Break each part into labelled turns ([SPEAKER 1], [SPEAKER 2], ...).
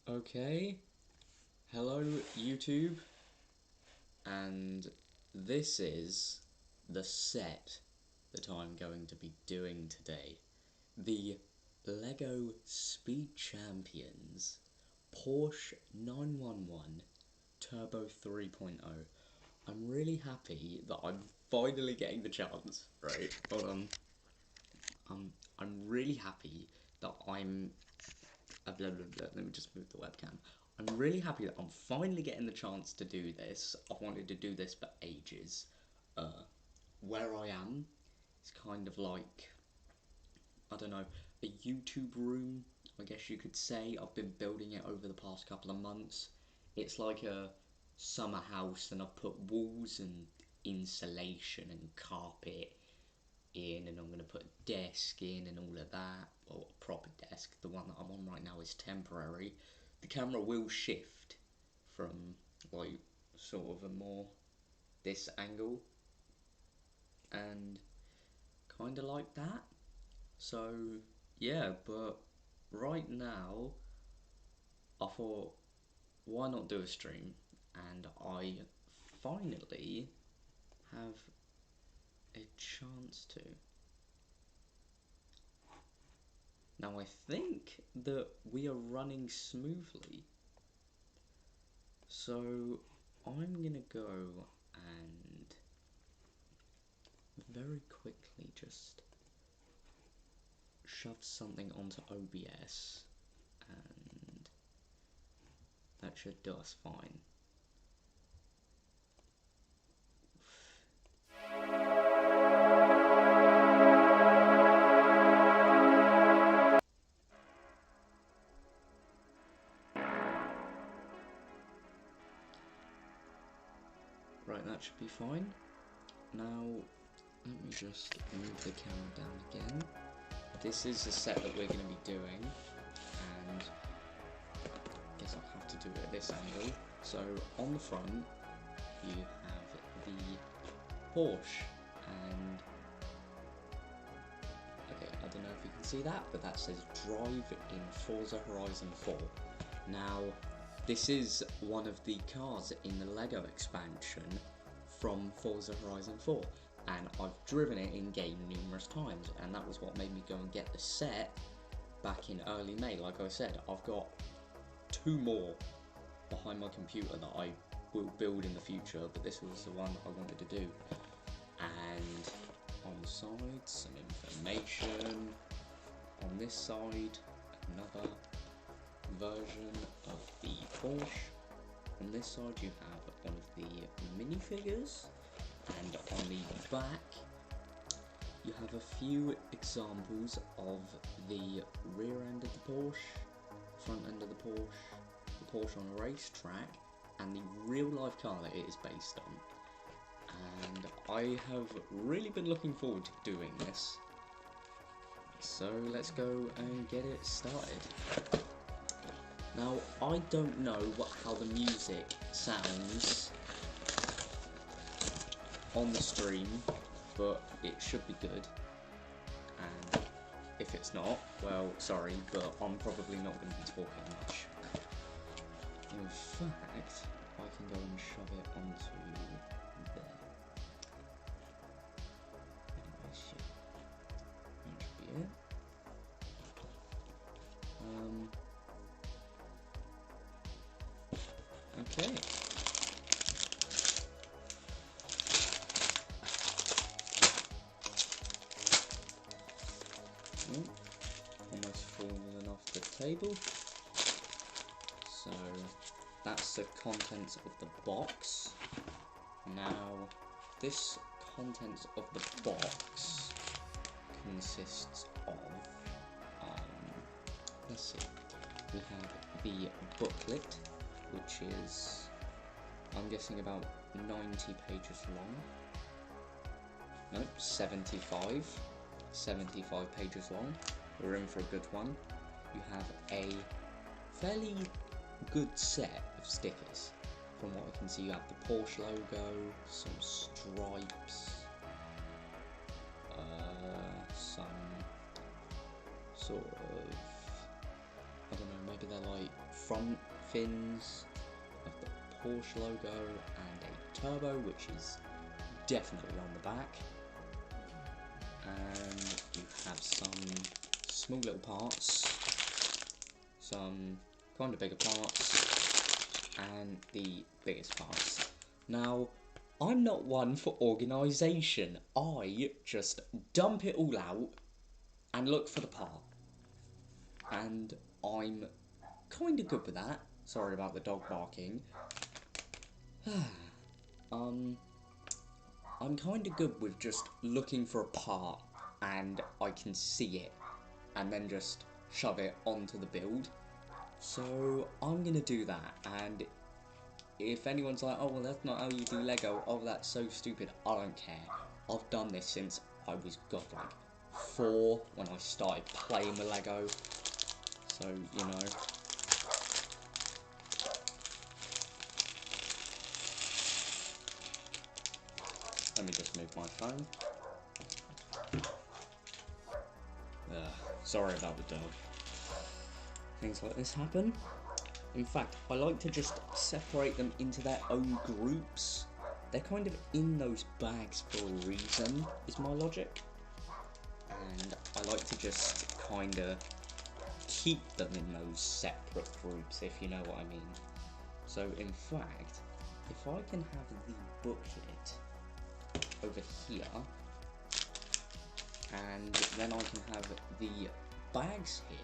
[SPEAKER 1] Okay, hello YouTube, and this is the set that I'm going to be doing today. The LEGO Speed Champions Porsche 911 Turbo 3.0. I'm really happy that I'm finally getting the chance, right? Hold on. I'm really happy that blah, blah, blah. Let me just move the webcam. I'm really happy that I'm finally getting the chance to do this. I've wanted to do this for ages. Where I am is kind of like, I don't know, a YouTube room, I guess you could say. I've been building it over the past couple of months. It's like a summer house, and I've put walls and insulation and carpet in, and I'm going to put a desk in and all of that. Well, a proper desk. The one that I'm on right now is temporary. The camera will shift from like sort of a more this angle and kind of like that. So yeah, but right now I thought, why not do a stream? And I finally have a chance to. Now I think that we are running smoothly, so I'm gonna go and very quickly just shove something onto OBS, and that should do us fine. Right, that should be fine. Now, let me just move the camera down again. This is the set that we're going to be doing, and I guess I'll have to do it at this angle. So, on the front, you have the Porsche, and okay, I don't know if you can see that, but that says Drive in Forza Horizon 4. Now, this is one of the cars in the LEGO expansion from Forza Horizon 4, and I've driven it in game numerous times, and that was what made me go and get the set back in early May. Like I said, I've got 2 more behind my computer that I will build in the future, but this was the one that I wanted to do. And on the side, some information. On this side, another version of the Porsche. On this side you have one of the minifigures, and on the back you have a few examples of the rear end of the Porsche, front end of the Porsche on a racetrack, and the real life car that it is based on. And I have really been looking forward to doing this, so let's go and get it started. Now, I don't know how the music sounds on the stream, but it should be good. And if it's not, well, sorry, but I'm probably not going to be talking much. In fact, I can go and shove it onto there. Anyways, yeah, that should be it. Okay. Almost fallen off the table. So that's the contents of the box. Now, this contents of the box consists of, let's see, we have the booklet, which is, I'm guessing, about 90 pages long. Nope, 75 pages long. We're in for a good one. You have a fairly good set of stickers. From what I can see, you have the Porsche logo, some stripes, some sort of, I don't know, maybe they're like front fins of the Porsche logo and a turbo, which is definitely on the back. And you have some small little parts, some kind of bigger parts, and the biggest parts. Now, I'm not one for organisation. I just dump it all out and look for the part. And I'm kind of good with that. Sorry about the dog barking. I'm kind of good with just looking for a part and I can see it and then just shove it onto the build. So I'm gonna do that, and if anyone's like, oh well that's not how you do Lego, oh that's so stupid, I don't care. I've done this since I was like 4 when I started playing with Lego, so you know. Let me just move my phone. Sorry about the dog. Things like this happen. In fact, I like to just separate them into their own groups. They're kind of in those bags for a reason, is my logic. And I like to just kind of keep them in those separate groups, if you know what I mean. So, in fact, if I can have the booklet over here, and then I can have the bags here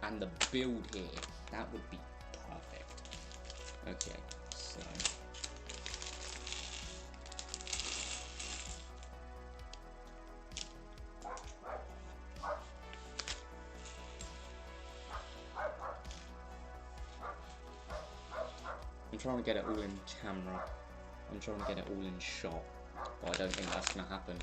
[SPEAKER 1] and the build here, that would be perfect. Okay, so I'm trying to get it all in camera. I'm trying to get it all in shot, but I don't think that's going to happen.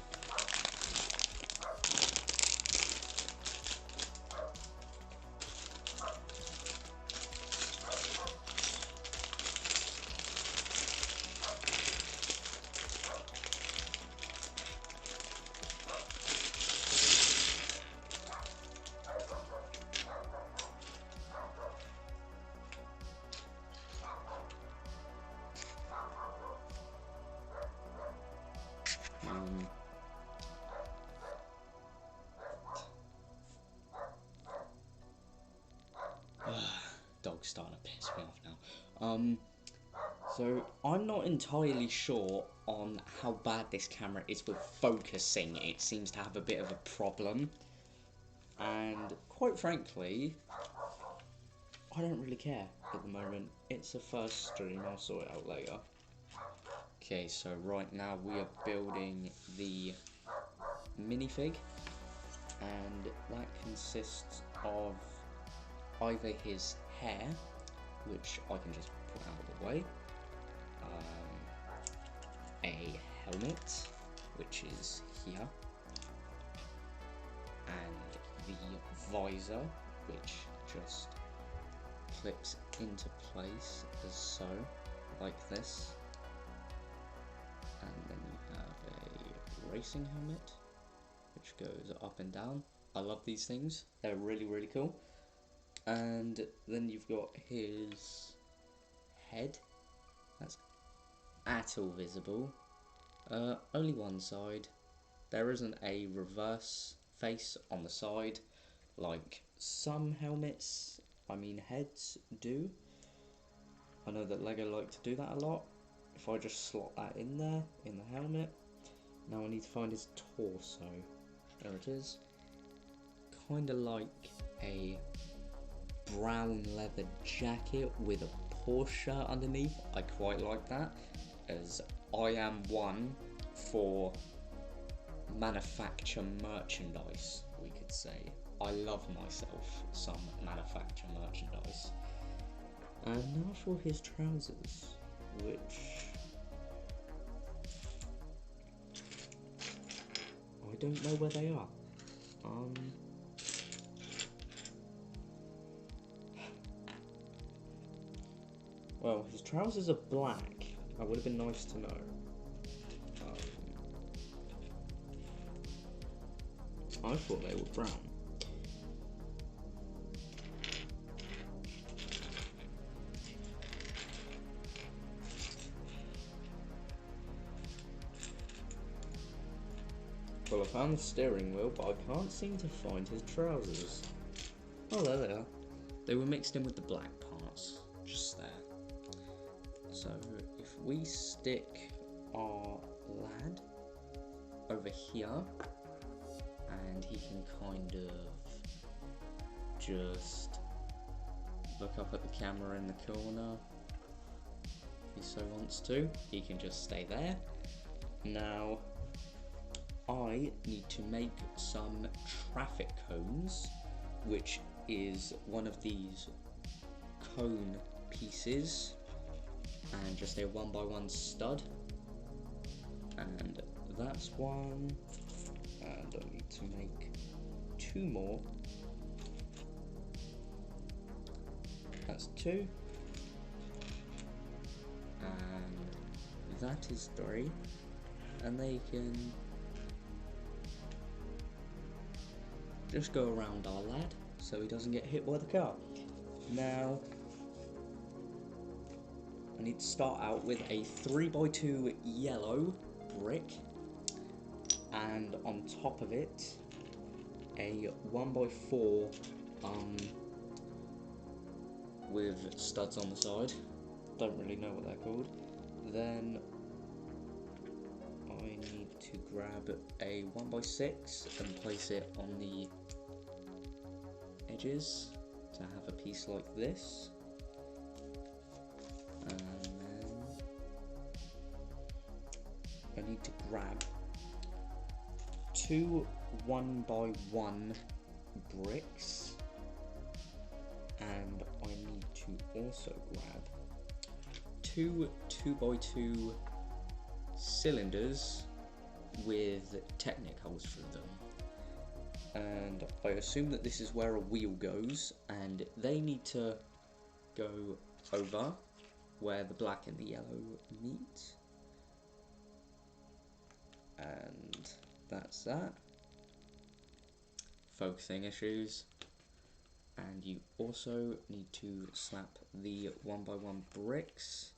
[SPEAKER 1] Dog's starting to piss me off now. So I'm not entirely sure on how bad this camera is with focusing. It seems to have a bit of a problem, and quite frankly, I don't really care at the moment. It's a first stream, I'll sort it out later. Okay, so right now we are building the minifig, and that consists of either his hair, which I can just put out of the way, a helmet, which is here, and the visor, which just clips into place as so, like this, and then you have a racing helmet, which goes up and down. I love these things, they're really, really cool. And then you've got his head, that's at all visible, only one side. There isn't a reverse face on the side like some helmets, heads do. I know that Lego like to do that a lot. If I just slot that in there, in the helmet, now I need to find his torso. There it is. Kinda like a brown leather jacket with a Porsche underneath. I quite like that, as I am one for manufacture merchandise, we could say. I love myself some manufacture merchandise. And now for his trousers, which I don't know where they are. Well, his trousers are black. That would have been nice to know. I thought they were brown. Well, I found the steering wheel, but I can't seem to find his trousers. Oh, there they are. They were mixed in with the black parts, just there. So, if we stick our lad over here, and he can kind of just look up at the camera in the corner, if he so wants to. He can just stay there. Now, I need to make some traffic cones, which is one of these cone pieces, and just a 1x1 stud, and that's one, and I need to make 2 more. That's 2, and that is 3, and they can just go around our lad so he doesn't get hit by the car. Now, I need to start out with a 3x2 yellow brick, and on top of it a 1x4 with studs on the side. Don't really know what they're called. Then I need to grab a 1x6 and place it on the edges to have a piece like this. And then I need to grab 2 1x1 bricks, and I need to also grab 2 2x2 cylinders with Technic holes through them. And I assume that this is where a wheel goes, and they need to go over where the black and the yellow meet. And that's that. Focusing issues. And you also need to slap the 1x1 bricks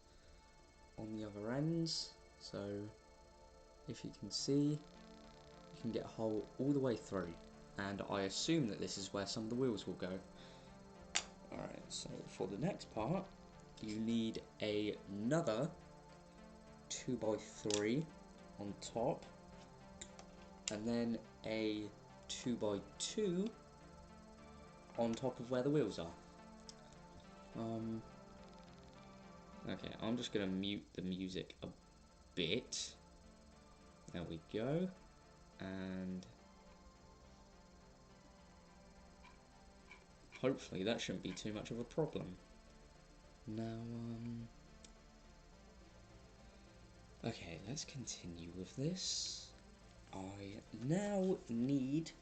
[SPEAKER 1] on the other ends. So if you can see, you can get a hole all the way through. And I assume that this is where some of the wheels will go. Alright, so for the next part, you need another 2x3 on top, and then a 2x2 on top of where the wheels are. Okay, I'm just gonna mute the music a bit. There we go. And hopefully that shouldn't be too much of a problem. Now, okay, let's continue with this. I now need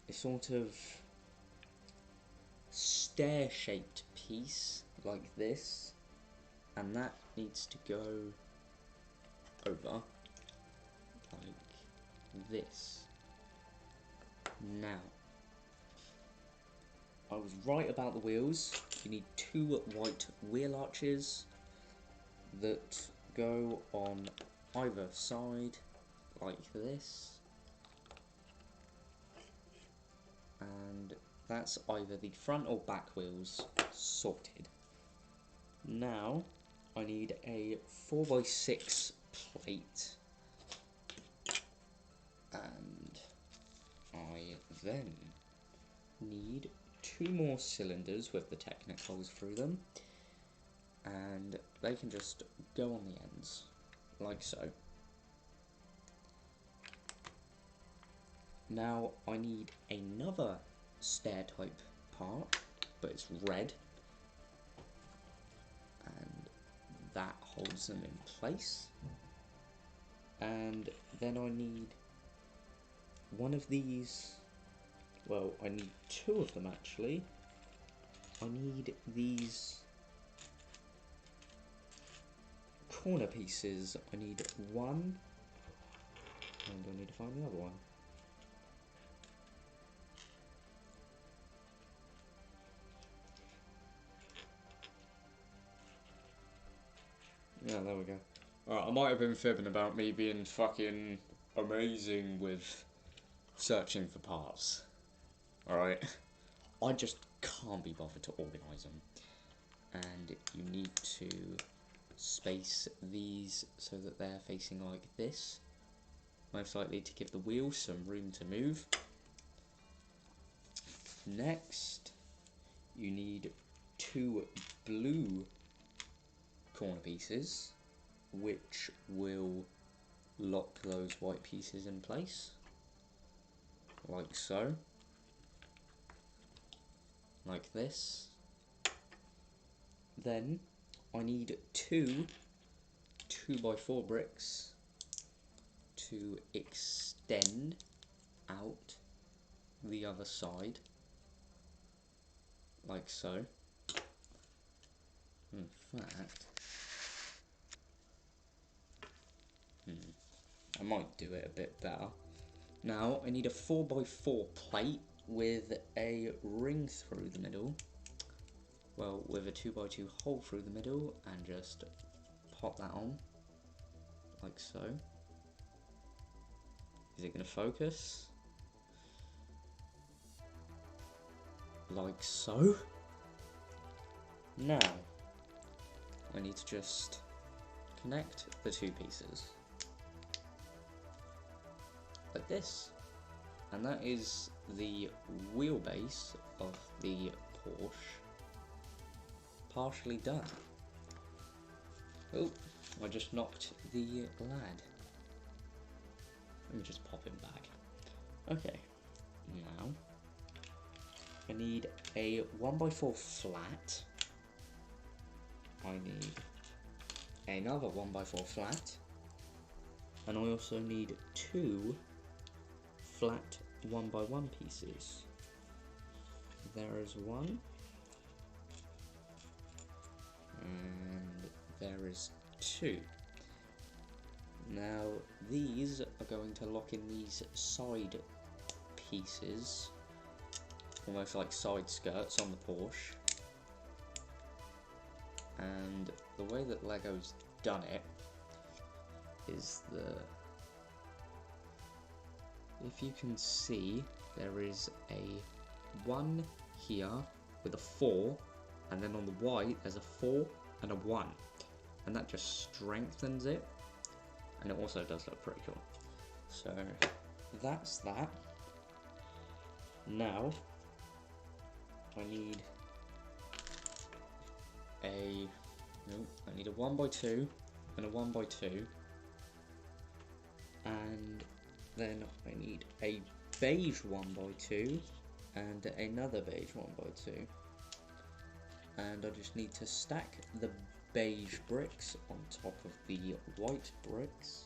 [SPEAKER 1] a sort of stair-shaped piece like this, and that needs to go over like this. Now, I was right about the wheels. You need 2 white wheel arches that go on either side like this, and that's either the front or back wheels sorted. Now I need a 4x6 plate, and I then need 2 more cylinders with the Technic holes through them, and they can just go on the ends like so. Now I need another stair type part, but it's red, and that holds them in place. And then I need one of these, well, I need 2 of them actually. I need these corner pieces. I need 1, and I need to find the other one. Yeah, there we go. Alright, I might have been fibbing about me being fucking amazing with searching for parts. Alright? I just can't be bothered to organise them. And you need to space these so that they're facing like this. Most likely to give the wheels some room to move. Next, you need 2 blue corner pieces, which will lock those white pieces in place, like so, like this. Then I need 2 2x4 bricks to extend out the other side, like so. In fact, I might do it a bit better. Now I need a 4x4 plate with a ring through the middle. Well, with a 2x2 hole through the middle, and just pop that on, like so. Is it going to focus? Like so. Now, I need to just connect the 2 pieces. Like this. And that is the wheelbase of the Porsche partially done. Oh, I just knocked the lad. Let me just pop him back. Okay, now I need a 1x4 flat. I need another 1x4 flat. And I also need 2 flat 1x1 pieces. There is 1. And there is 2. Now these are going to lock in these side pieces, almost like side skirts on the Porsche. And the way that Lego's done it is if you can see, there is a 1 here with a 4, and then on the white there's a 4 and a 1, and that just strengthens it, and it also does look pretty cool. So that's that. Now I need a 1x2 and a 1x2, and then I need a beige 1x2 and another beige 1x2, and I just need to stack the beige bricks on top of the white bricks.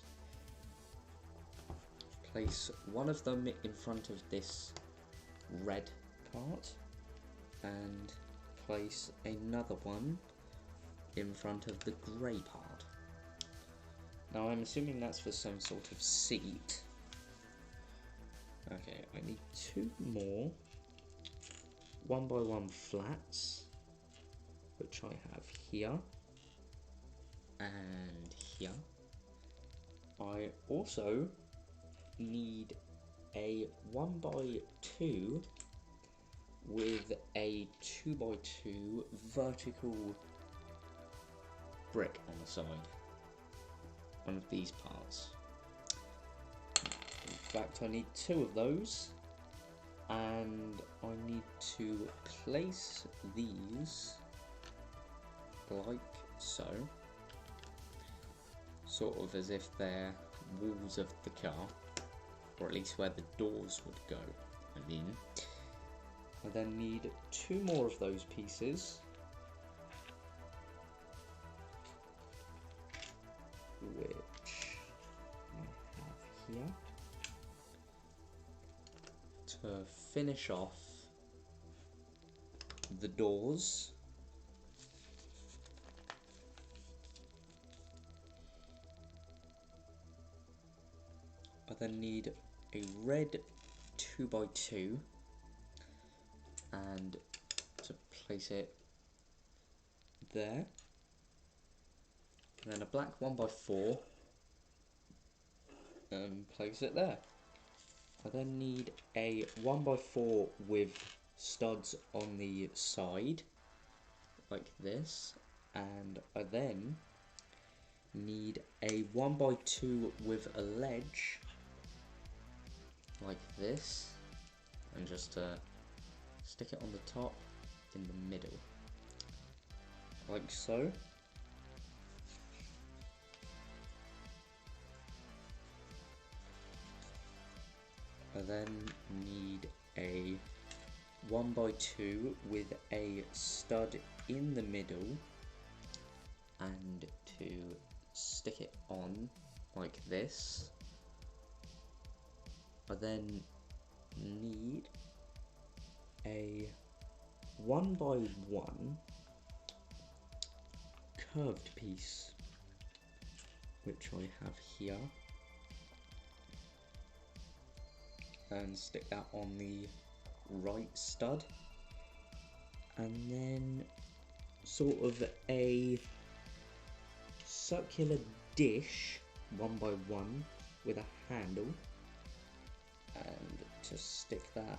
[SPEAKER 1] Place one of them in front of this red part, and place another one in front of the grey part. Now I'm assuming that's for some sort of seat. Okay, I need 2 more 1x1 flats, which I have here and here. I also need a 1x2 with a 2x2 vertical brick on the side. One of these parts. In fact, I need 2 of those, and I need to place these like so, sort of as if they're walls of the car, or at least where the doors would go. I then need 2 more of those pieces, which I have here, to finish off the doors. I then need a red 2x2 and to place it there, and then a black 1x4 and place it there. I then need a 1x4 with studs on the side, like this, and I then need a 1x2 with a ledge, like this, and just stick it on the top in the middle, like so. I then need a 1x2 with a stud in the middle and to stick it on like this. I then need a 1x1 curved piece, which I have here, and stick that on the right stud, and then sort of a circular dish 1x1 with a handle, and to stick that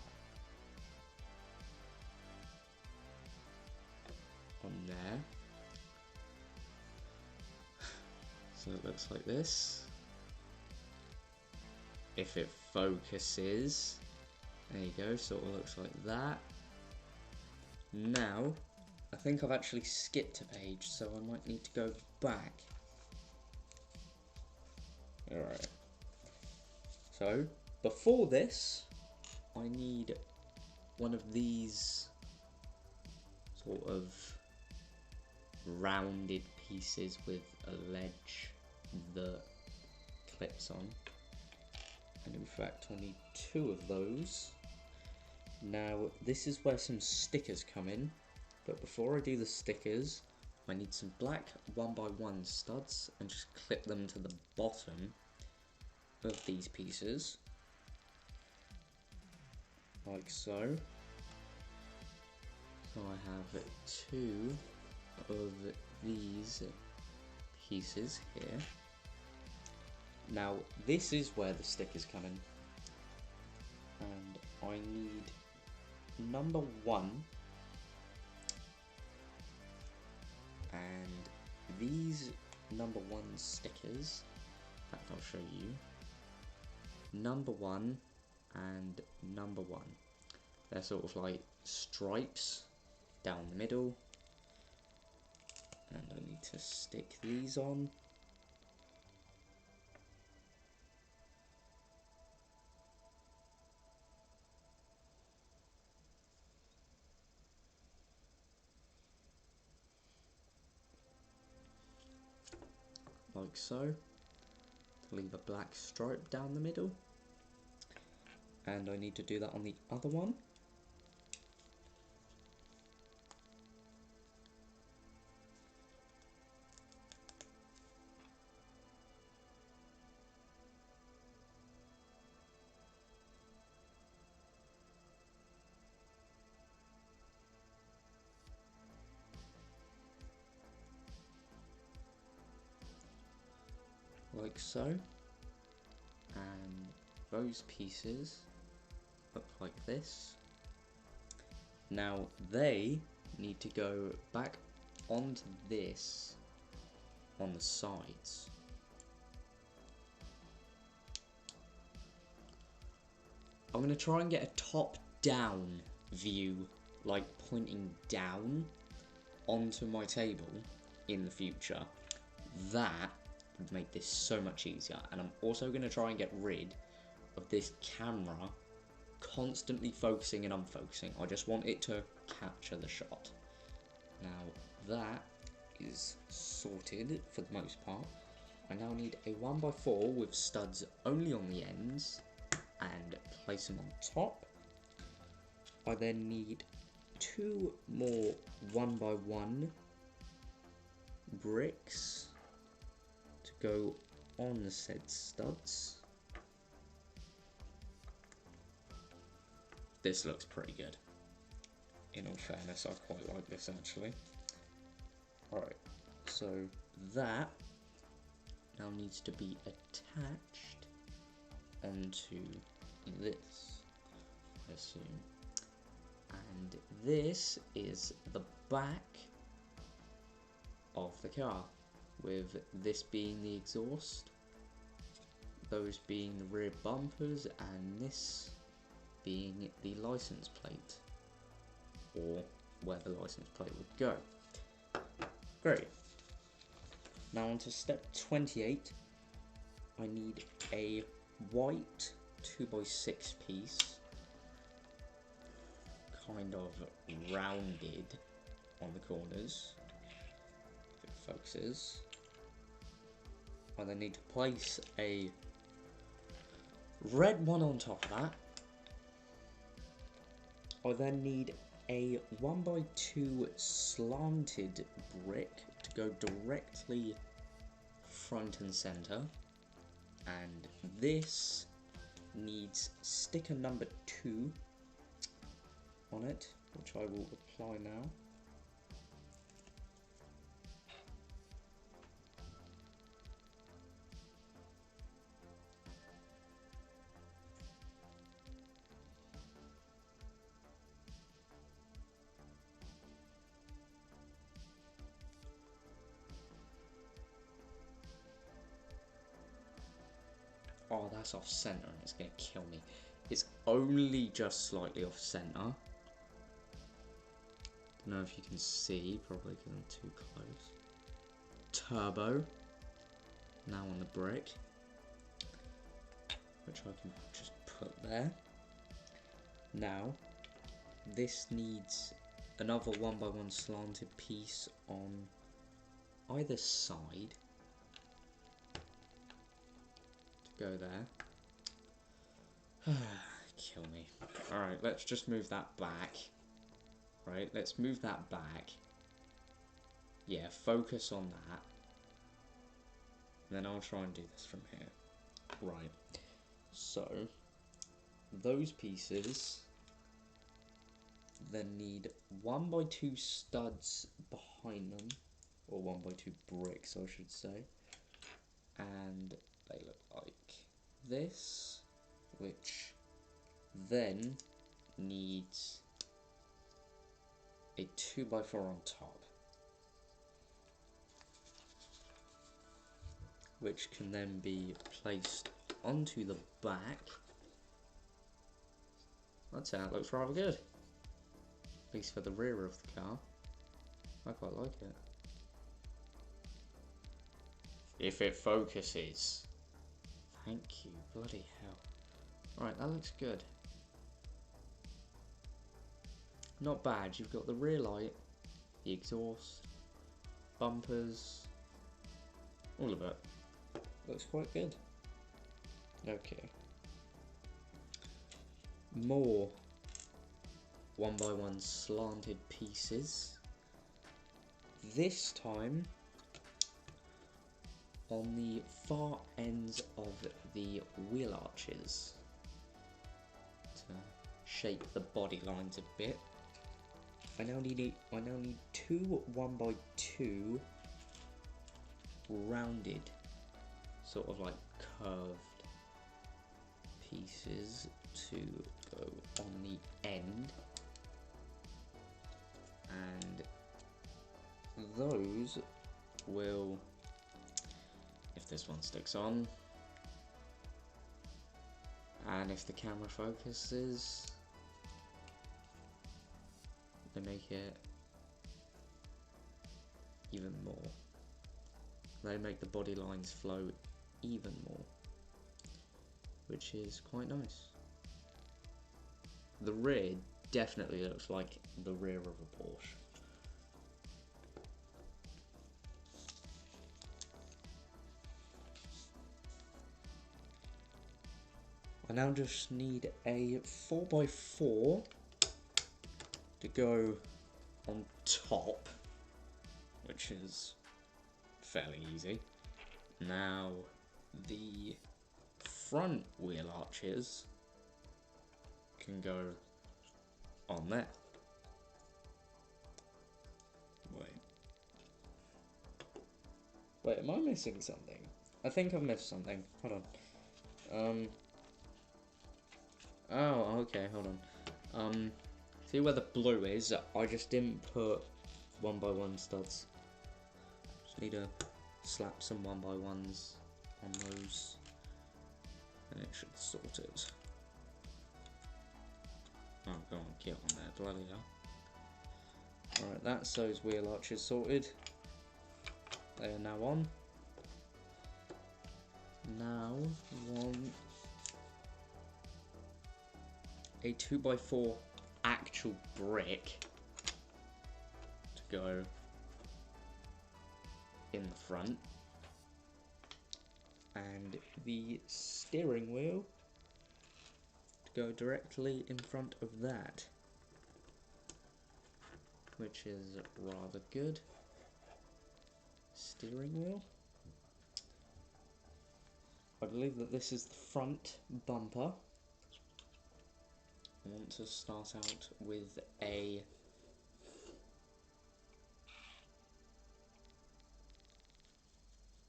[SPEAKER 1] on there. So it looks like this. If it focuses, there you go, sort of looks like that. Now, I think I've actually skipped a page, so I might need to go back. Alright. So, before this, I need one of these sort of rounded pieces with a ledge that clips on. And in fact, I need 2 of those. Now, this is where some stickers come in, but before I do the stickers, I need some black 1x1 studs and just clip them to the bottom of these pieces, like so. So I have 2 of these pieces here. Now, this is where the stickers come in, and I need number 1, and these number 1 stickers, in fact I'll show you, number 1 and number 1. They're sort of like stripes down the middle, and I need to stick these on. Like so, to leave a black stripe down the middle, and I need to do that on the other one. Like so, and those pieces look like this. Now they need to go back onto this on the sides. I'm going to try and get a top-down view, like pointing down onto my table in the future. That would make this so much easier, and I'm also going to try and get rid of this camera constantly focusing and unfocusing. I just want it to capture the shot. Now that is sorted for the most part. I now need a 1x4 with studs only on the ends and place them on top. I then need 2 more 1x1 bricks to go on the said studs. This looks pretty good. In all fairness, I quite like this actually. Alright, so that now needs to be attached onto this, I assume. And this is the back of the car, with this being the exhaust, those being the rear bumpers, and this being the license plate, or where the license plate would go. Great. Now on to step 28. I need a white 2x6 piece, kind of rounded on the corners, if it focuses. I then need to place a red one on top of that. I then need a 1x2 slanted brick to go directly front and center, and this needs sticker number 2 on it, which I will apply now. Oh, that's off center and it's gonna kill me. It's only just slightly off center. Don't know if you can see, probably because I'm too close. Turbo. Now on the brick, which I can just put there. Now, this needs another 1x1 slanted piece on either side. Go there. Kill me. Alright, let's just move that back. Right, let's move that back. Yeah, focus on that. And then I'll try and do this from here. Right. So, those pieces then need 1x2 studs behind them. Or 1x2 bricks, I should say. And they look like this, which then needs a 2x4 on top, which can then be placed onto the back. That's how it looks rather good, at least for the rear of the car. I quite like it. If it focuses. Thank you, bloody hell. Right, that looks good. Not bad, you've got the rear light, the exhaust, bumpers, all of it. Looks quite good. Okay. More 1x1 slanted pieces. This time on the far ends of the wheel arches to shape the body lines a bit. I now need 2 1x2 rounded, sort of like curved pieces to go on the end, and those will, if this one sticks on, and if the camera focuses, they make it even more. They make the body lines flow even more, which is quite nice. The rear definitely looks like the rear of a Porsche. I now just need a 4x4 to go on top, which is fairly easy. Now the front wheel arches can go on there. Wait, am I missing something? I think I've missed something. Hold on. Oh, okay, hold on. See where the blue is? I just didn't put 1x1 studs. Just need to slap some 1x1s on those, and it should sort it. Oh, go on, get on there, bloody hell. Alright, that's those wheel arches sorted. They are now on. Now, want a 2x4 actual brick to go in the front, and the steering wheel to go directly in front of that, which is rather good. Steering wheel. I believe that this is the front bumper. I want to start out with a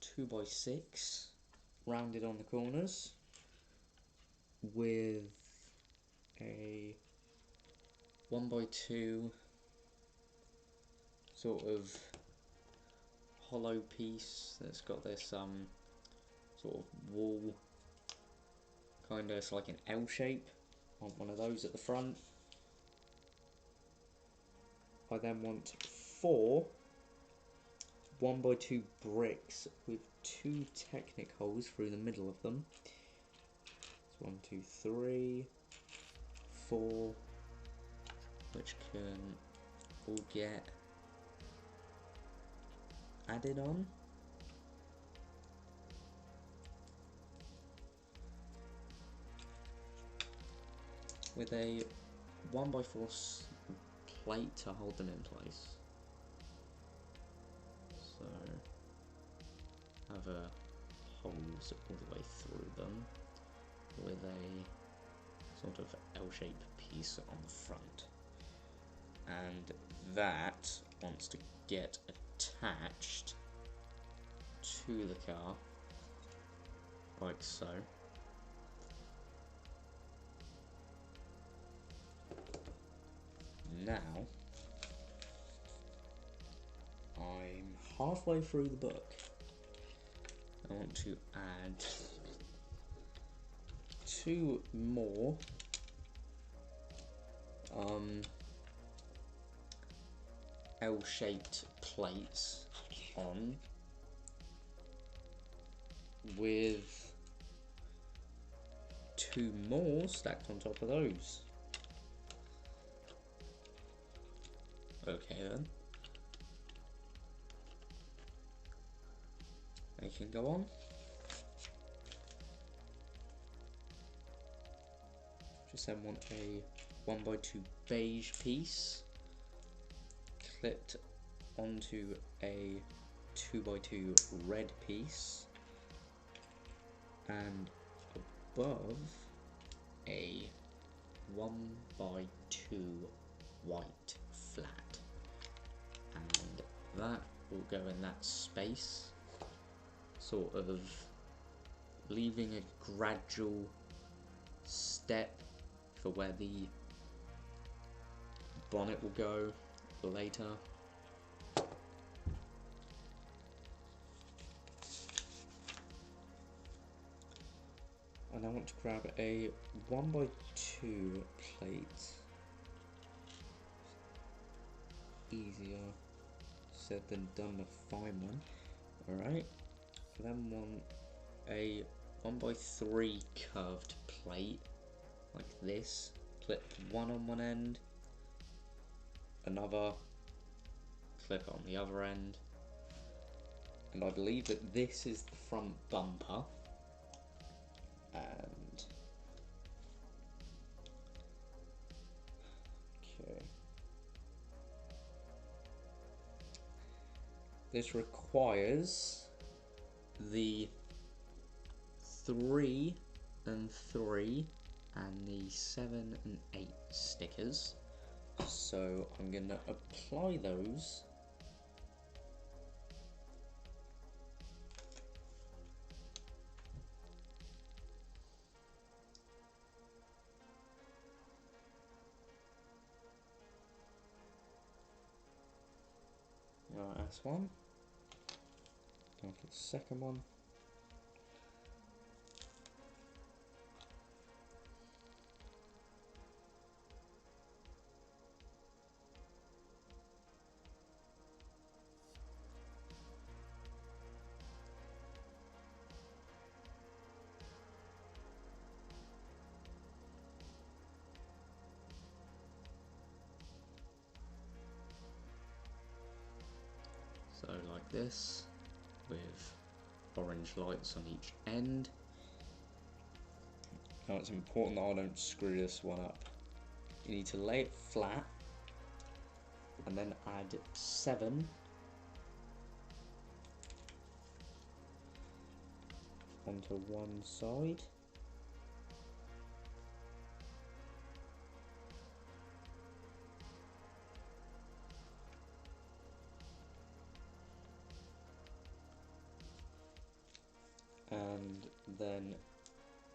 [SPEAKER 1] two by six rounded on the corners with a 1x2 sort of hollow piece that's got this sort of wall, kind of, it's like an L shape. I want one of those at the front. I then want 4 1x2 bricks with 2 Technic holes through the middle of them. It's 1, 2, 3, 4, which can all get added on. With a 1x4 plate to hold them in place. So have a holes all the way through them with a sort of L-shaped piece on the front. And that wants to get attached to the car, like so. Now, I'm halfway through the book. I want to add 2 more L-shaped plates on, with 2 more stacked on top of those. Okay then. They can go on. Just then want a 1x2 beige piece clipped onto a 2x2 red piece, and above a 1x2 white flat, and that will go in that space, sort of leaving a gradual step for where the bonnet will go later. And I want to grab a 1x2 plate. Easier said than done to find one. Alright. Then want a 1x3 curved plate like this, clipped one on one end, another clip on the other end, and I believe that this is the front bumper, and okay, this requires the 3 and 3 and the 7 and 8 stickers, so I'm going to apply those first one. Down for the second one. So like this, with orange lights on each end. Now it's important that I don't screw this one up. You need to lay it flat and then add 7 onto one side. And then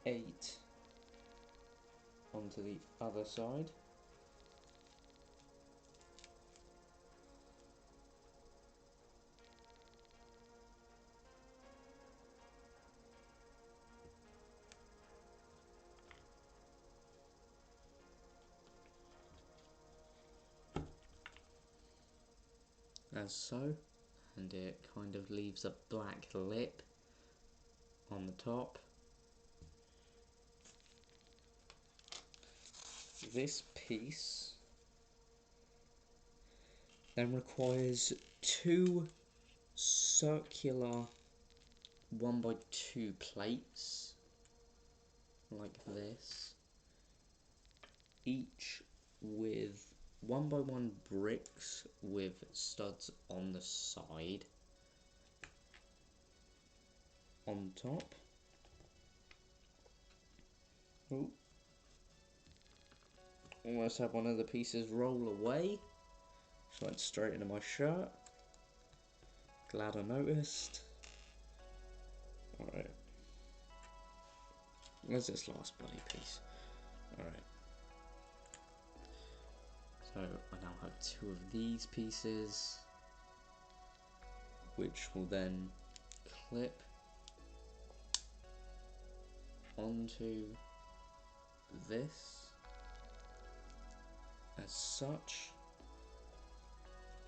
[SPEAKER 1] 8 onto the other side. As so, and it kind of leaves a black lip on the top. This piece then requires 2 circular 1x2 plates, like this, each with 1x1 bricks with studs on the side, on top. Ooh. Almost had one of the pieces roll away. Just went straight into my shirt. Glad I noticed. Alright. Where's this last bloody piece? Alright. So I now have 2 of these pieces, which will then clip onto this as such,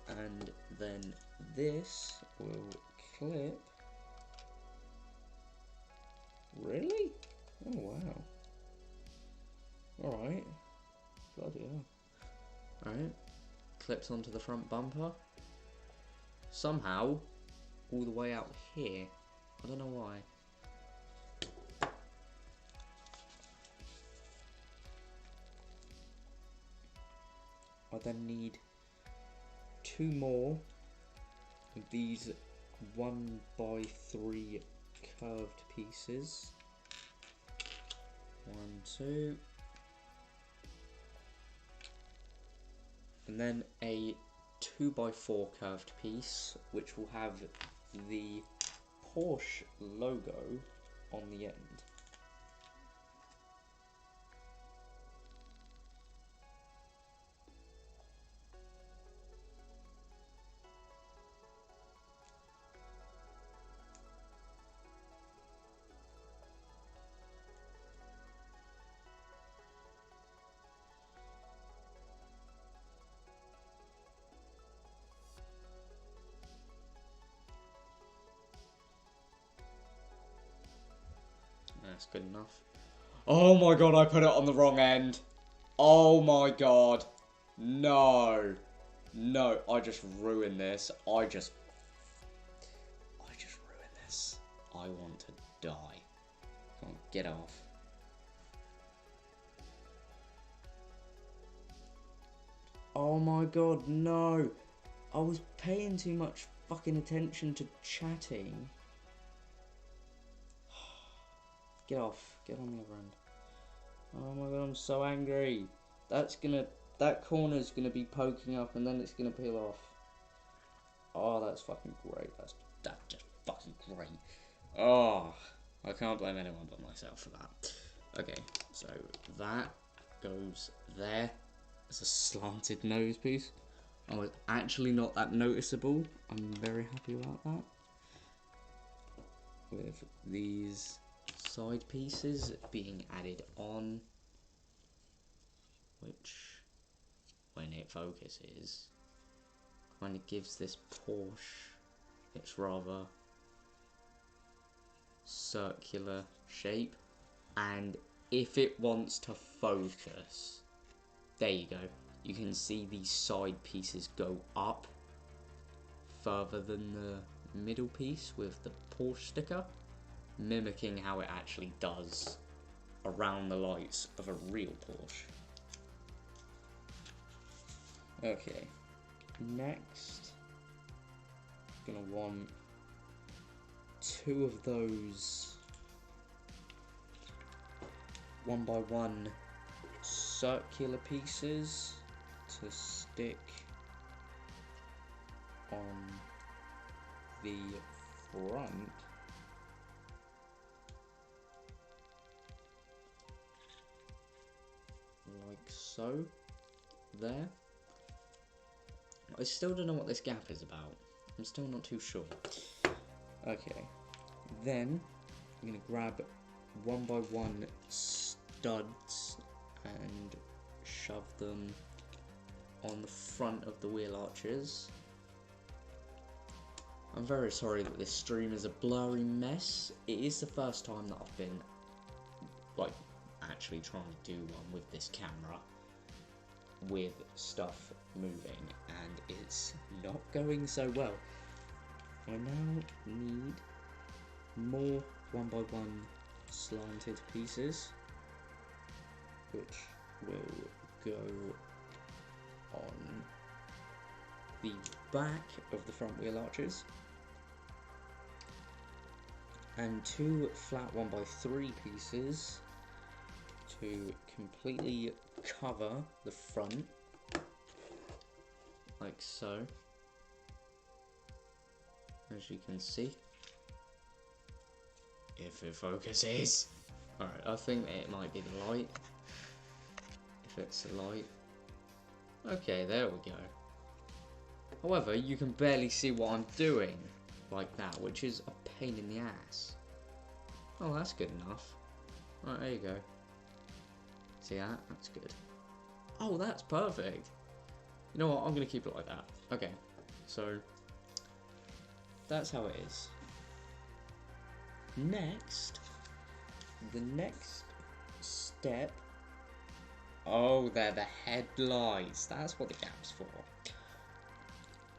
[SPEAKER 1] and then this will clip. Really? Oh wow. Alright. Bloody hell. Alright. Clips onto the front bumper. Somehow, all the way out here. I don't know why. I then need 2 more of these 1x3 curved pieces. 1, 2. And then a 2x4 curved piece, which will have the Porsche logo on the end. That's good enough. Oh my god, I put it on the wrong end. Oh my god. No. No, I just ruined this. I just ruined this. I want to die. Come on, get off. Oh my god, no. I was paying too much fucking attention to chatting. Get off. Get on the other end. Oh my god, I'm so angry. That corner's gonna be poking up and then it's gonna peel off. Oh, that's fucking great. That's just fucking great. Oh, I can't blame anyone but myself for that. Okay, so that goes there. It's a slanted nose piece. Oh, it's actually not that noticeable. I'm very happy about that. With these side pieces being added on, which, when it focuses, kind of gives this Porsche its rather circular shape. And if it wants to focus, there you go. You can see these side pieces go up further than the middle piece with the Porsche sticker, mimicking how it actually does around the lights of a real Porsche. Okay, next, gonna want 2 of those 1x1 circular pieces to stick on the front. Like so. There. I still don't know what this gap is about. I'm still not too sure. Okay. Then I'm gonna grab 1x1 studs and shove them on the front of the wheel arches. I'm very sorry that this stream is a blurry mess. It is the first time that I've been like actually trying to do one with this camera with stuff moving, and it's not going so well. I now need more 1x1 slanted pieces, which will go on the back of the front wheel arches, and 2 flat 1x3 pieces to completely cover the front, like so, as you can see. If it focuses. Alright, I think it might be the light. If it's the light. Okay, there we go. However, you can barely see what I'm doing like that, which is a pain in the ass. Oh, that's good enough. Right, there you go. See that? That's good. Oh, that's perfect. You know what? I'm going to keep it like that. Okay, so that's how it is. Next, the next step. Oh, they're the headlights. That's what the gap's for.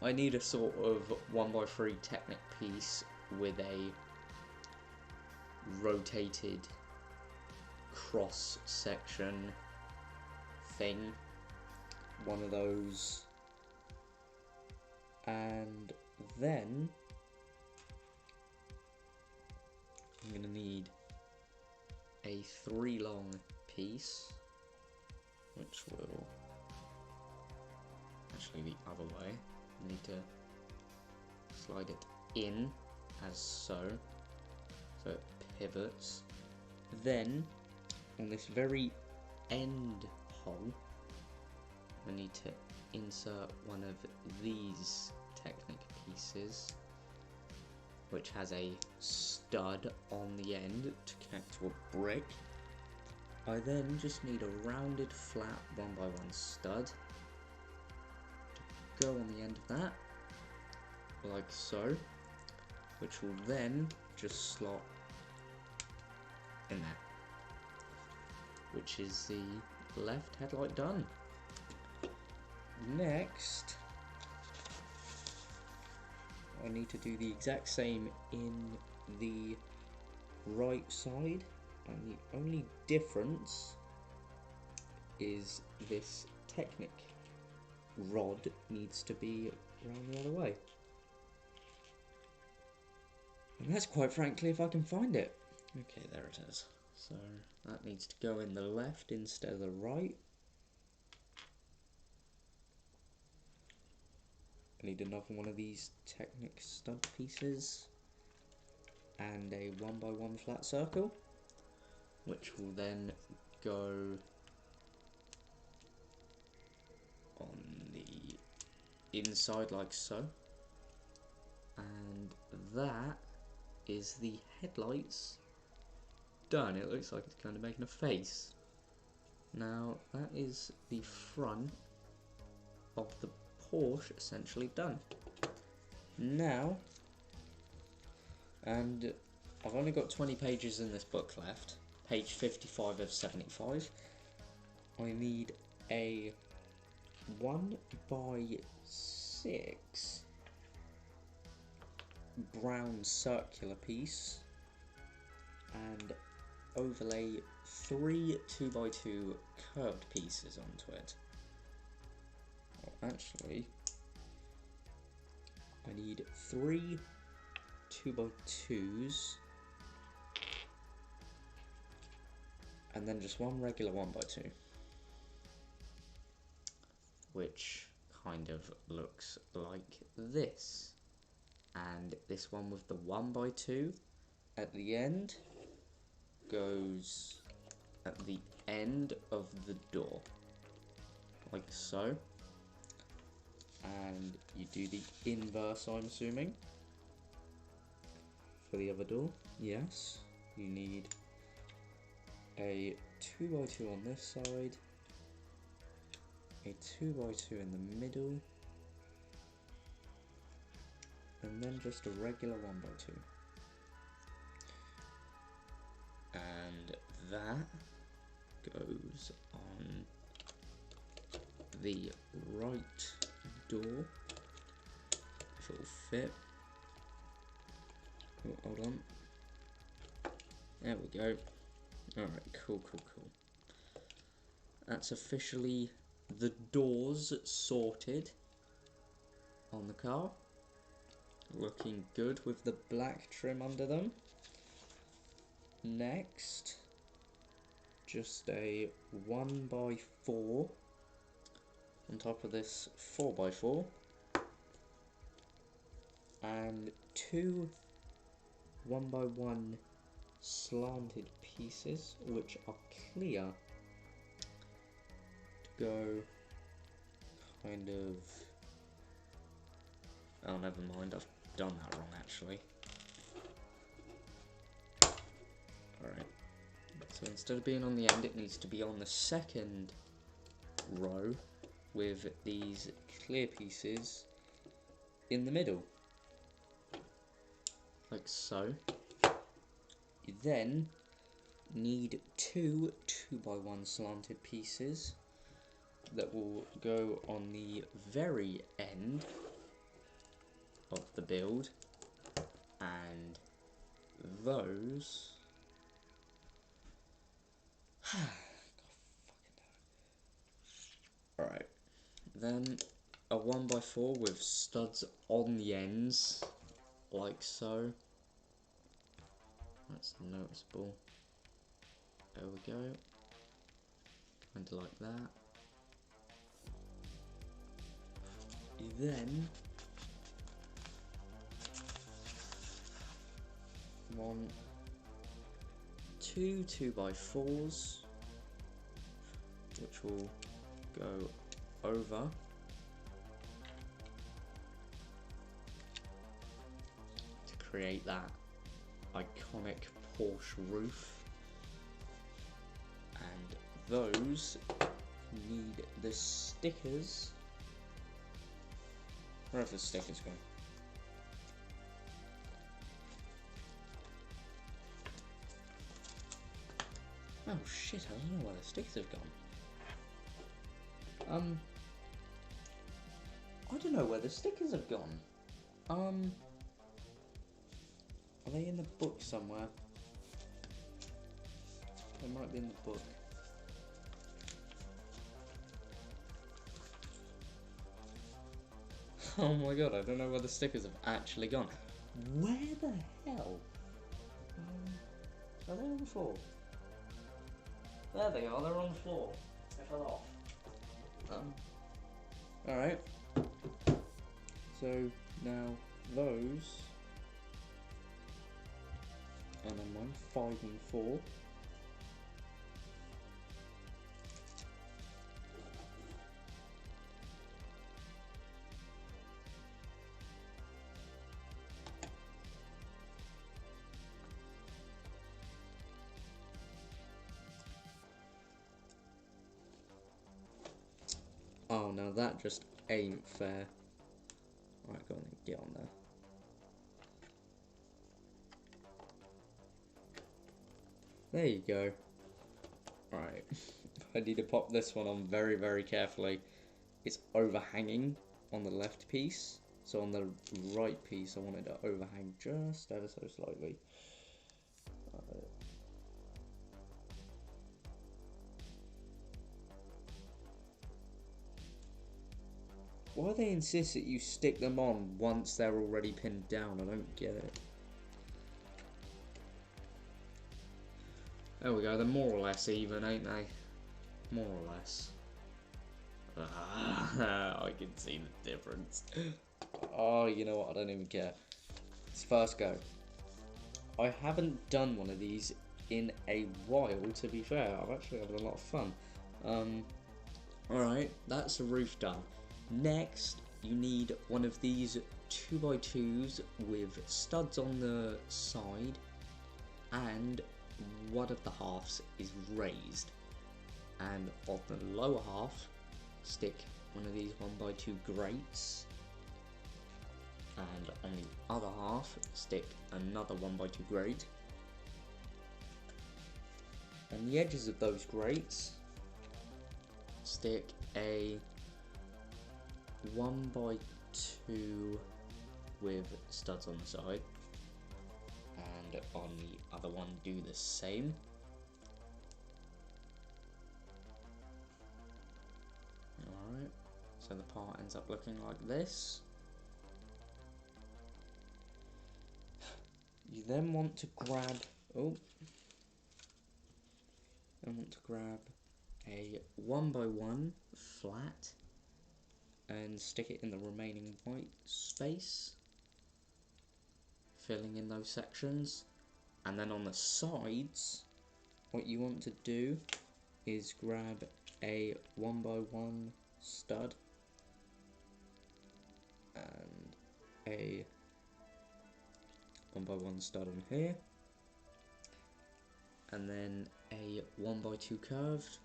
[SPEAKER 1] I need a sort of 1x3 Technic piece with a rotated cross section thing. One of those. And then I'm going to need a 3 long piece, which will actually the other way. I need to slide it in as so it pivots. Then on this very end hole, I need to insert one of these Technic pieces, which has a stud on the end to connect to a brick. I then just need a rounded flat 1x1 stud to go on the end of that, like so, which will then just slot in there, which is the left headlight done. Next, I need to do the exact same in the right side, and the only difference is this Technic rod needs to be around the other way. And that's quite frankly if I can find it. Okay, there it is. So that needs to go in the left instead of the right. I need another one of these Technic stud pieces and a 1x1 flat circle, which will then go on the inside like so. And that is the headlights done. It looks like it's kind of making a face. Now that is the front of the Porsche essentially done. Now, and I've only got 20 pages in this book left, page 55 of 75. I need a 1x6 brown circular piece and overlay 3 2x2 curved pieces onto it. Well, actually, I need 3 2x2s and then just one regular 1x2, which kind of looks like this. And this one with the 1x2 at the end goes at the end of the door, like so. And you do the inverse, I'm assuming, for the other door. Yes, you need a 2x2 on this side, a 2x2 in the middle, and then just a regular 1x2. And that goes on the right door, if it'll fit. Oh, hold on. There we go. Alright, cool. That's officially the doors sorted on the car. Looking good with the black trim under them. Next, just a 1x4 on top of this 4x4 and 2 1x1 slanted pieces which are clear to go kind of... Oh, never mind, I've done that wrong actually. Alright, so instead of being on the end, it needs to be on the second row with these clear pieces in the middle, like so. You then need 2 2x1 slanted pieces that will go on the very end of the build, and those alright, then a 1x4 with studs on the ends, like so. That's noticeable. There we go. Kind of like that. You then want 2 2x4s, which will go over to create that iconic Porsche roof. And those need the stickers. Where have the stickers gone? Oh shit, I don't know where the stickers have gone. I don't know where the stickers have gone. Are they in the book somewhere? They might be in the book. Oh my god, I don't know where the stickers have actually gone. Where the hell? Are they on the floor? There they are, they're on the floor. They fell off. Alright. So now those, and then mine 5 and 4. Oh, now that just ain't fair. Alright, go on, get on there. There you go. Alright, I need to pop this one on very, very carefully. It's overhanging on the left piece, so on the right piece I want it to overhang just ever so slightly. Why they insist that you stick them on once they're already pinned down? I don't get it. There we go, they're more or less even, ain't they? More or less. I can see the difference. Oh, you know what, I don't even care. It's first go. I haven't done one of these in a while, to be fair. I've actually had a lot of fun. Alright, that's the roof done. Next, you need one of these 2x2s with studs on the side, and one of the halves is raised. And on the lower half, stick one of these 1x2 grates, and on the other half, stick another 1x2 grate. On the edges of those grates, stick a 1x2 with studs on the side, and on the other one do the same. Alright, so the part ends up looking like this. You then want to grab, a 1x1 flat and stick it in the remaining white space, filling in those sections. And then on the sides, what you want to do is grab a 1x1 stud and a 1x1 stud on here, and then a 1x2 curved,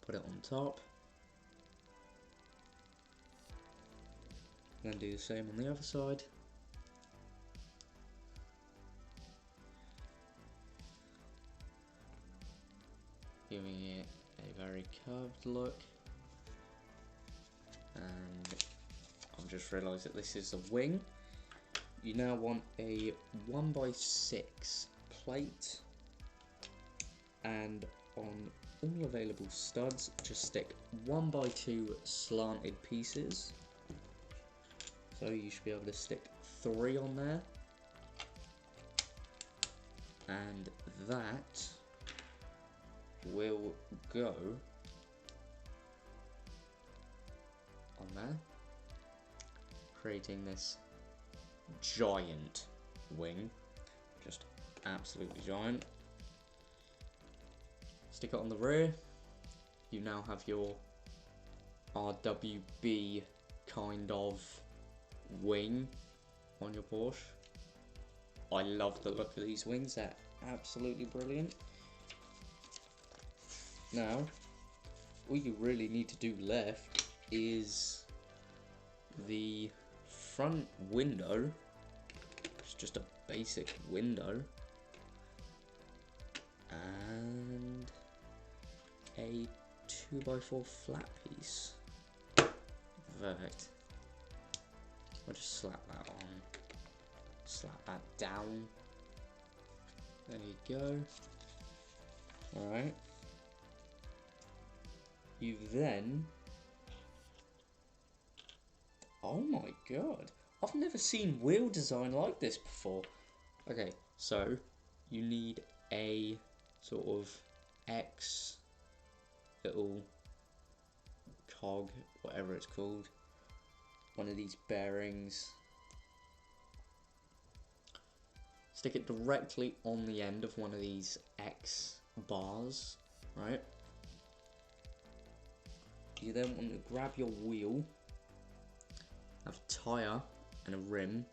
[SPEAKER 1] put it on top, and then do the same on the other side. Giving it a very curved look. And I've just realised that this is a wing. You now want a 1x6 plate, and on all available studs just stick 1x2 slanted pieces. So you should be able to stick 3 on there, and that will go on there, creating this giant wing, just absolutely giant. Stick it on the rear. You now have your RWB kind of wing on your Porsche. I love the look of these wings, they're absolutely brilliant. Now, all you really need to do left is the front window. It's just a basic window, and a 2x4 flat piece. Perfect. I'll just slap that on, slap that down. There you go. Alright. You then... Oh my god. I've never seen wheel design like this before. Okay, so you need a sort of X little cog, whatever it's called. One of these bearings. Stick it directly on the end of one of these X bars, right? You then want to grab your wheel, have a tyre and a rim,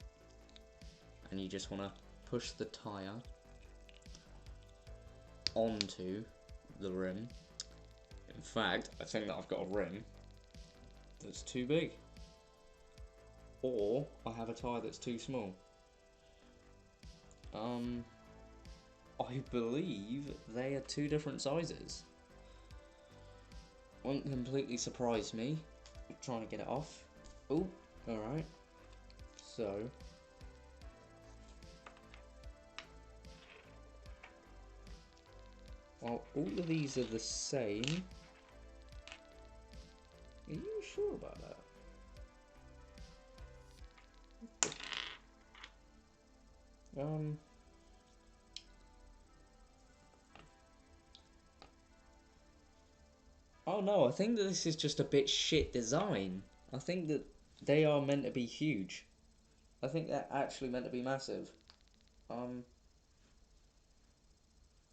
[SPEAKER 1] and you just want to push the tyre onto the rim. In fact, I think that I've got a rim. that's too big. Or I have a tyre that's too small. I believe they are two different sizes. Won't completely surprise me. I'm trying to get it off. Oh, alright. So, while all of these are the same, are you sure about that? Oh no, I think that this is just a bit shit design. I think that they are meant to be huge. I think they're actually meant to be massive.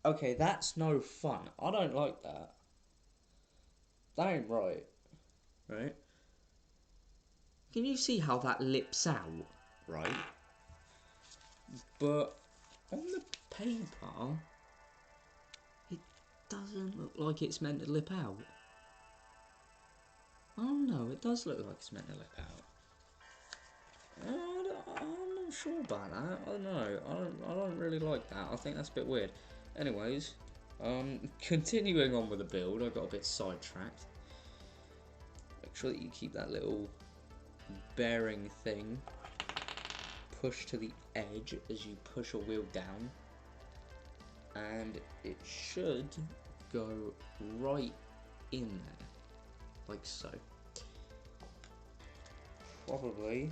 [SPEAKER 1] Okay, that's no fun. I don't like that. That ain't right. Right? Can you see how that lips out? Right? But on the paper, it doesn't look like it's meant to lip out. Oh no, it does look like it's meant to lip out. I'm not sure about that. I don't know. I don't really like that. I think that's a bit weird. Anyways, continuing on with the build, I got a bit sidetracked. Make sure that you keep that little bearing thing pushed to the edge as you push a wheel down, and it should go right in there, like so. Probably.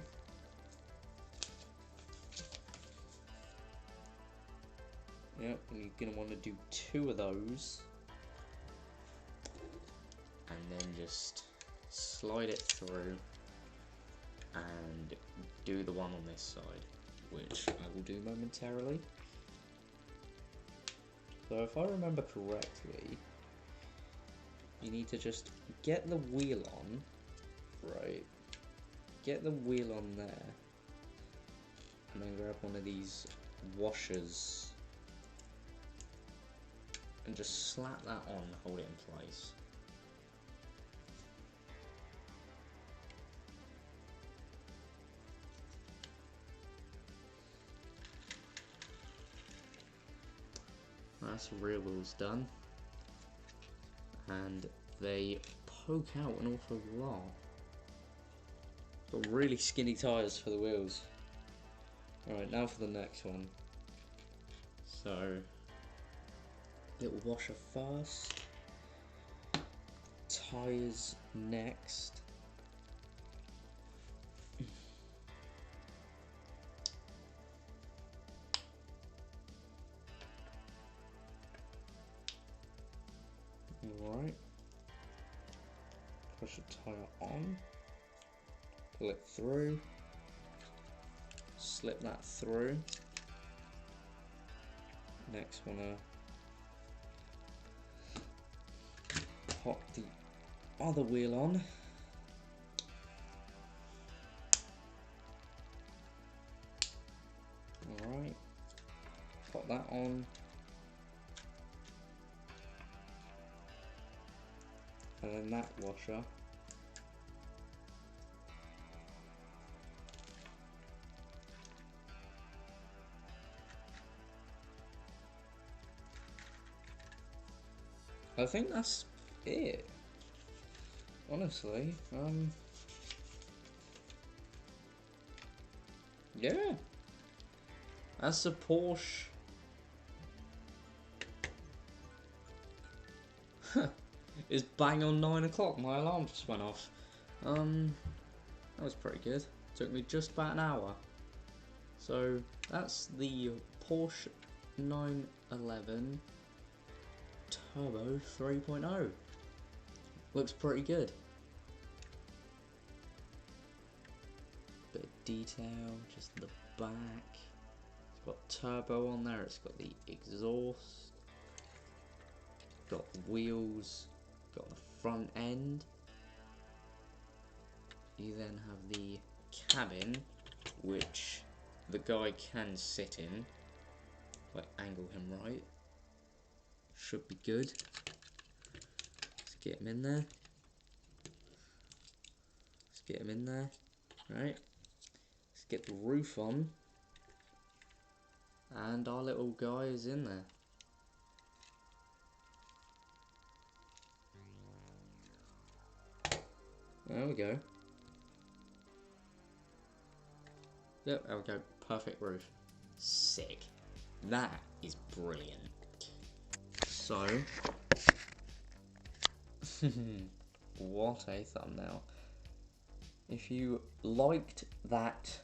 [SPEAKER 1] Yep, and you're going to want to do 2 of those. And then just slide it through and do the one on this side, which I will do momentarily. So if I remember correctly, you need to just get the wheel on, right? Get the wheel on there, and then grab one of these washers and just slap that on, hold it in place. That's the rear wheels done, and they poke out an awful lot. Got really skinny tyres for the wheels. Alright, now for the next one. So, little washer first, tyres next. Alright, push the tyre on, pull it through, slip that through. Next wanna pop the other wheel on. Alright, pop that on. And then that washer. I think that's it. Honestly, yeah. That's a Porsche. It's bang on 9 o'clock. My alarm just went off. That was pretty good. Took me just about an hour. So that's the Porsche 911 Turbo 3.0. Looks pretty good. Bit of detail, just the back. It's got turbo on there. It's got the exhaust. Got the wheels. Got the front end. You then have the cabin, which the guy can sit in. If I angle him right, should be good. Let's get him in there. get him in there. Right. Let's get the roof on. And our little guy is in there. There we go. Yep, there we go. Perfect roof. Sick. That is brilliant. So, what a thumbnail. If you liked that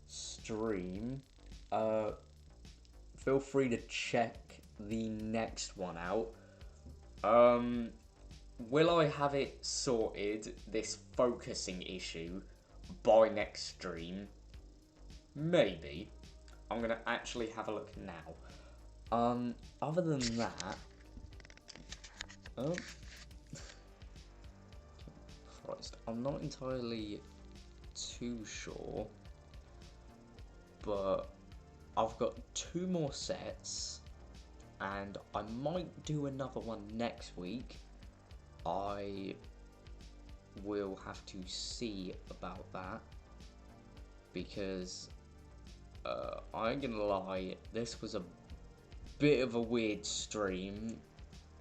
[SPEAKER 1] stream, feel free to check the next one out. Will I have it sorted, this focusing issue, by next stream? Maybe. I'm going to actually have a look now. Other than that... Oh. Christ. I'm not entirely too sure. But I've got 2 more sets. And I might do another one next week. I will have to see about that. Because... I ain't gonna lie, this was a bit of a weird stream.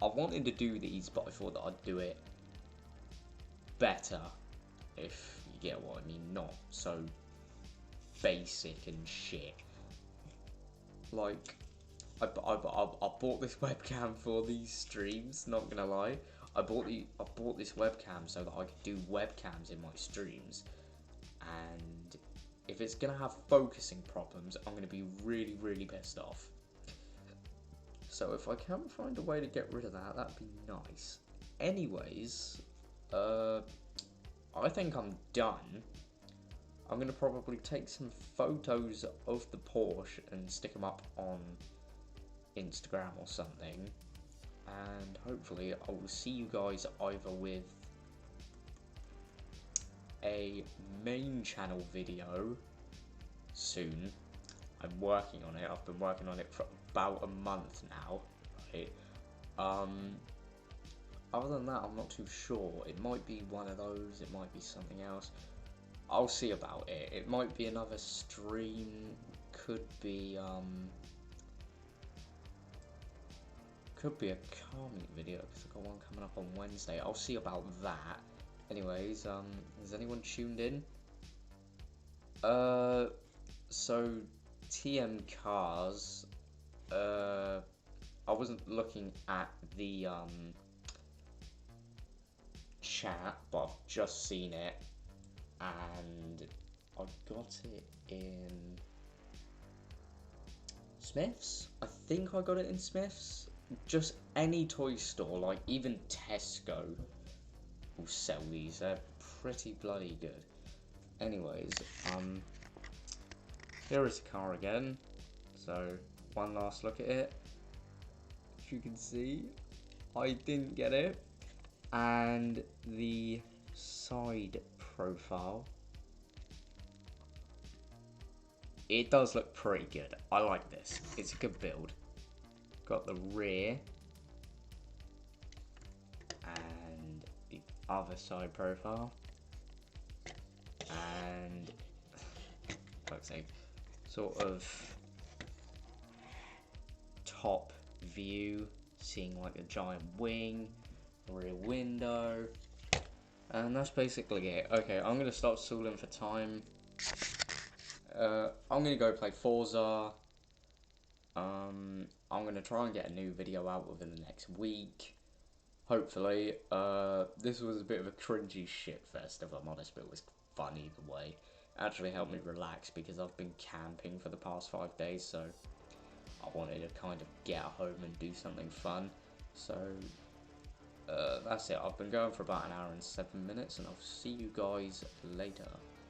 [SPEAKER 1] I wanted to do these, but I thought that I'd do it better, if you get what I mean, not so basic and shit. Like, I bought this webcam for these streams, not gonna lie. I bought this webcam so that I could do webcams in my streams, and if it's going to have focusing problems, I'm going to be really, really pissed off. So if I can find a way to get rid of that, that'd be nice. Anyways, I think I'm done. I'm going to probably take some photos of the Porsche and stick them up on Instagram or something. And hopefully I will see you guys either with a main channel video soon. I'm working on it. I've been working on it for about a month now, right? Other than that, I'm not too sure. It might be one of those, it might be something else. I'll see about it. It might be another stream, could be a calming video, because I've got one coming up on Wednesday. I'll see about that. Anyways, has anyone tuned in? So, TM Cars, I wasn't looking at the, chat, but I've just seen it, and I got it in Smith's? I think I got it in Smith's. Just any toy store, like even Tesco will sell these. They're pretty bloody good. Anyways, here is the car again. So, one last look at it. As you can see, I didn't get it. And the side profile. It does look pretty good. I like this. It's a good build. Got the rear. And the other side profile. And fuck's sake, sort of top view, seeing like a giant wing, rear window, and that's basically it. Okay, I'm gonna stop stalling for time. I'm gonna go play Forza. I'm gonna try and get a new video out within the next week. Hopefully. This was a bit of a cringy shitfest, if I'm honest, but it was fun either way. Actually helped me relax because I've been camping for the past 5 days, so I wanted to kind of get home and do something fun. So that's it. I've been going for about 1 hour and 7 minutes, and I'll see you guys later.